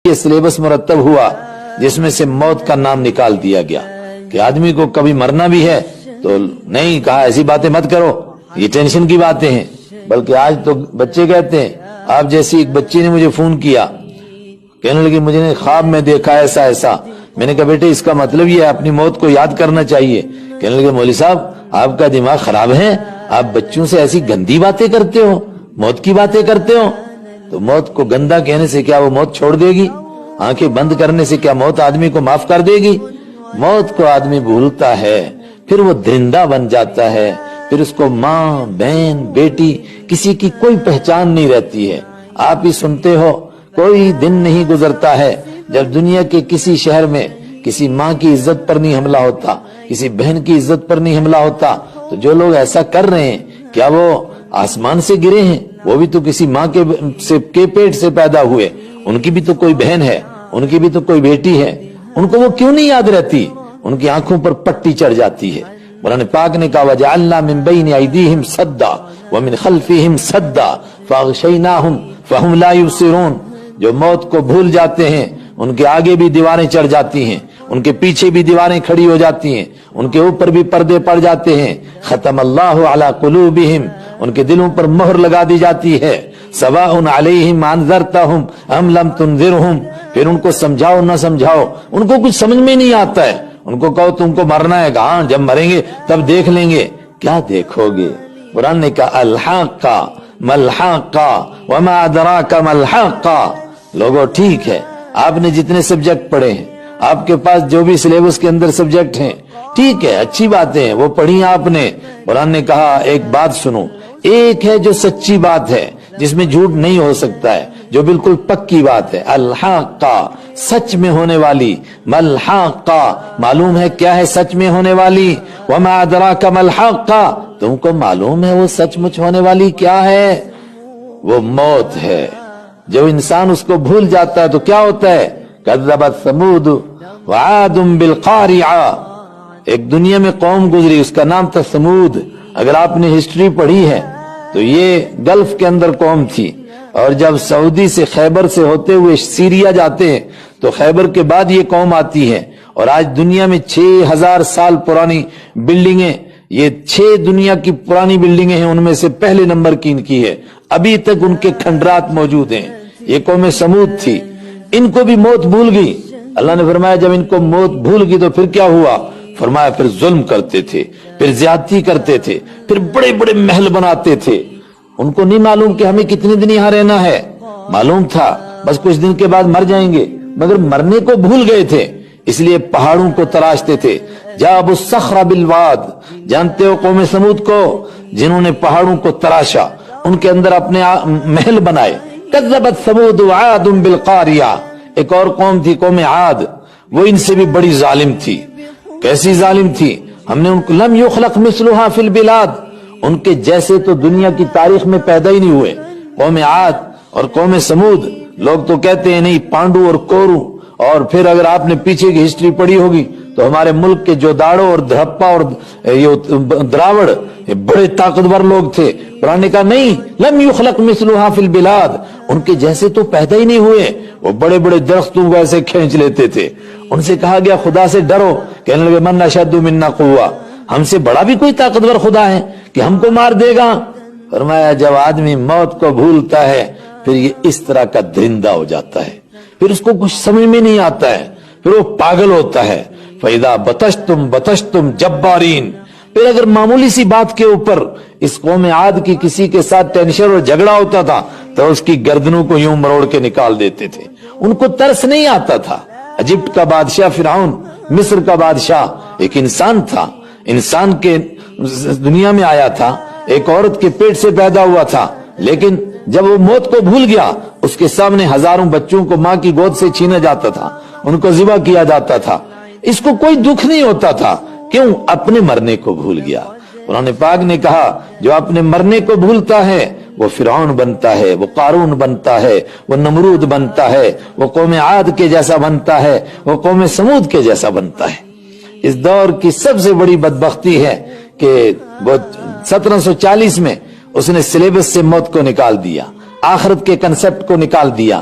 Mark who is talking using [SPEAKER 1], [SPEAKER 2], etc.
[SPEAKER 1] یہ سلیبس مرتب ہوا جس میں سے موت کا نام نکال دیا گیا کہ آدمی کو کبھی مرنا بھی ہے تو نہیں کہا ایسی باتیں مت کرو، یہ ٹینشن کی باتیں ہیں۔ بلکہ آج تو بچے کہتے ہیں، آپ جیسی ایک بچی نے مجھے فون کیا، کہنے لگی مجھے نے خواب میں دیکھا ایسا ایسا۔ میں نے کہا بیٹے اس کا مطلب یہ ہے اپنی موت کو یاد کرنا چاہیے۔ کہنے لگے مولوی صاحب آپ کا دماغ خراب ہے، آپ بچوں سے ایسی گندی باتیں کرتے ہو، موت کی باتیں کرتے ہو۔ تو موت کو گندا کہنے سے کیا وہ موت چھوڑ دے گی؟ آنکھیں بند کرنے سے کیا موت آدمی کو معاف کر دے گی؟ موت کو آدمی بھولتا ہے، پھر وہ درندہ بن جاتا ہے، پھر اس کو ماں، بہن، بیٹی کسی کی کوئی پہچان نہیں رہتی ہے۔ آپ ہی سنتے ہو کوئی دن نہیں گزرتا ہے جب دنیا کے کسی شہر میں کسی ماں کی عزت پر نہیں حملہ ہوتا، کسی بہن کی عزت پر نہیں حملہ ہوتا۔ تو جو لوگ ایسا کر رہے ہیں کیا وہ آسمان سے گرے ہیں؟ وہ بھی تو کسی ماں کے پیٹ سے پیدا ہوئے، ان کی بھی تو کوئی بہن ہے، ان کی بھی تو کوئی بیٹی ہے، ان کو وہ کیوں نہیں یاد رہتی؟ ان کی آنکھوں پر پٹی چڑھ جاتی ہے۔ قرآن پاک نے کہا وَجَعَلْنَا مِن بَيْنِ أَيْدِيهِمْ سَدًّا وَمِنْ خَلْفِهِمْ سَدًّا فَأَغْشَيْنَاهُمْ فَهُمْ لَا يُبْصِرُونَ۔ جو موت کو بھول جاتے ہیں ان کے آگے بھی دیواریں چڑھ جاتی ہیں، ان کے پیچھے بھی دیواریں کھڑی ہو جاتی ہیں، ان کے اوپر بھی پردے پڑ جاتے ہیں۔ ختم اللہ علی قلوبہم، ان کے دلوں پر مہر لگا دی جاتی ہے۔ سواء علیہم انذرتہم ام لم تنذرہم، پھر ان کو سمجھاؤ نہ سمجھاؤ ان کو کچھ سمجھ میں نہیں آتا ہے۔ ان کو کہو تم کو مرنا ہے، کہاں جب مریں گے تب دیکھ لیں گے۔ کیا دیکھو گے؟ قرآن نے کہا الحاقہ ملحاقہ وما ادراک ملحاقہ۔ لوگوں ٹھیک ہے آپ نے جتنے سبجیکٹ پڑھے ہیں، آپ کے پاس جو بھی سلیبس کے اندر سبجیکٹ ہیں، ٹھیک ہے اچھی باتیں ہیں وہ پڑھی آپ نے۔ قرآن نے کہا ایک بات سنو، ایک ہے جو سچی بات ہے جس میں جھوٹ نہیں ہو سکتا ہے، جو بالکل پکی بات ہے، الحاقہ سچ میں ہونے والی، ملحاقہ معلوم ہے کیا ہے سچ میں ہونے والی، وما ادراک ملحاقہ تم کو معلوم ہے وہ سچ مچ ہونے والی کیا ہے؟ وہ موت ہے۔ جب انسان اس کو بھول جاتا ہے تو کیا ہوتا ہے؟ کذبت ثمود وعاد بالقارعہ، ایک دنیا میں قوم گزری اس کا نام تھا سمود۔ اگر آپ نے ہسٹری پڑھی ہے تو یہ گلف کے اندر قوم تھی، اور جب سعودی سے خیبر سے ہوتے ہوئے سیریا جاتے ہیں تو خیبر کے بعد یہ قوم آتی ہے، اور آج دنیا میں 6000 سال پرانی بلڈنگیں، یہ 6 دنیا کی پرانی بلڈنگیں ہیں، ان میں سے پہلے نمبر کی ان کی ہے، ابھی تک ان کے کھنڈرات موجود ہیں۔ یہ قوم سمود تھی، ان کو بھی موت بھول گئی۔ اللہ نے فرمایا جب ان کو موت بھول گئی تو پھر کیا ہوا؟ فرمایا پھر ظلم کرتے تھے، پھر زیادتی کرتے تھے، پھر بڑے بڑے محل بناتے تھے۔ ان کو نہیں معلوم کہ ہمیں کتنے دن یہاں رہنا ہے، معلوم تھا بس کچھ دن کے بعد مر جائیں گے، مگر مرنے کو بھول گئے تھے، اس لیے پہاڑوں کو تراشتے تھے۔ جابوا الصخر بالواد، جانتے ہو قوم سمود کو، جنہوں نے پہاڑوں کو تراشا، ان کے اندر اپنے محل بنائے۔ کذبت ثمود وعاد بالقاریہ، ایک اور قوم تھی قوم عاد، وہ ان سے بھی بڑی ظالم تھی۔ کیسی ظالم تھی؟ ہم نے ان کو لم یخلق مثلها فی البلاد، ان کے جیسے تو دنیا کی تاریخ میں پیدا ہی نہیں ہوئے۔ قوم عاد اور قوم سمود، لوگ تو کہتے ہیں نہیں پانڈو اور کورو، اور پھر اگر آپ نے پیچھے کی ہسٹری پڑھی ہوگی تو ہمارے ملک کے جو داڑو اور دھرپا اور دراوڑ یہ بڑے طاقتور لوگ تھے۔ قرآن نے کہا نہیں، لم یخلق مثلها فی البلاد، ان کے جیسے تو پیدا ہی نہیں ہوئے۔ وہ بڑے بڑے درختوں کو ایسے کھینچ لیتے تھے۔ ان سے کہا گیا خدا سے ڈرو، کہنے لگے من اشد منا قوہ، ہم سے بڑا بھی کوئی طاقتور خدا ہے کہ ہم کو مار دے گا؟ فرمایا جب آدمی موت کو بھولتا ہے پھر یہ اس طرح کا درندہ ہو جاتا ہے، پھر اس کو کچھ سمجھ میں نہیں آتا ہے، پھر وہ پاگل ہوتا ہے۔ فَإِذَا بَطَشْتُمْ بَطَشْتُمْ جَبَّارِينَ، پھر اگر معمولی سی بات کے اوپر اس قوم عاد کی کسی کے ساتھ ٹینشن اور جھگڑا ہوتا تھا تو اس کی گردنوں کو یوں مروڑ کے نکال دیتے تھے۔ ان کو ترس نہیں آتا تھا۔ ایجپٹ کا بادشاہ فرعون، مصر کا بادشاہ ایک انسان تھا، انسان کے دنیا میں آیا تھا، ایک عورت کے پیٹ سے پیدا ہوا تھا، لیکن جب وہ موت کو بھول گیا اس کے سامنے ہزاروں بچوں کو ماں کی گود سے چھینا جاتا تھا، ان کو ذبح کیا جاتا تھا، اس کو کوئی دکھ نہیں ہوتا تھا۔ کیوں؟ اپنے مرنے کو بھول گیا۔ قرآن پاک نے کہا جو اپنے مرنے کو بھولتا ہے وہ فرعون بنتا ہے، وہ قارون بنتا ہے، وہ نمرود بنتا ہے، وہ قوم عاد کے جیسا بنتا ہے، وہ قوم سمود کے جیسا بنتا ہے۔ اس دور کی سب سے بڑی بدبختی ہے کہ وہ 1740 میں اس نے سلیبس سے موت کو نکال دیا، آخرت کے کنسپٹ کو نکال دیا،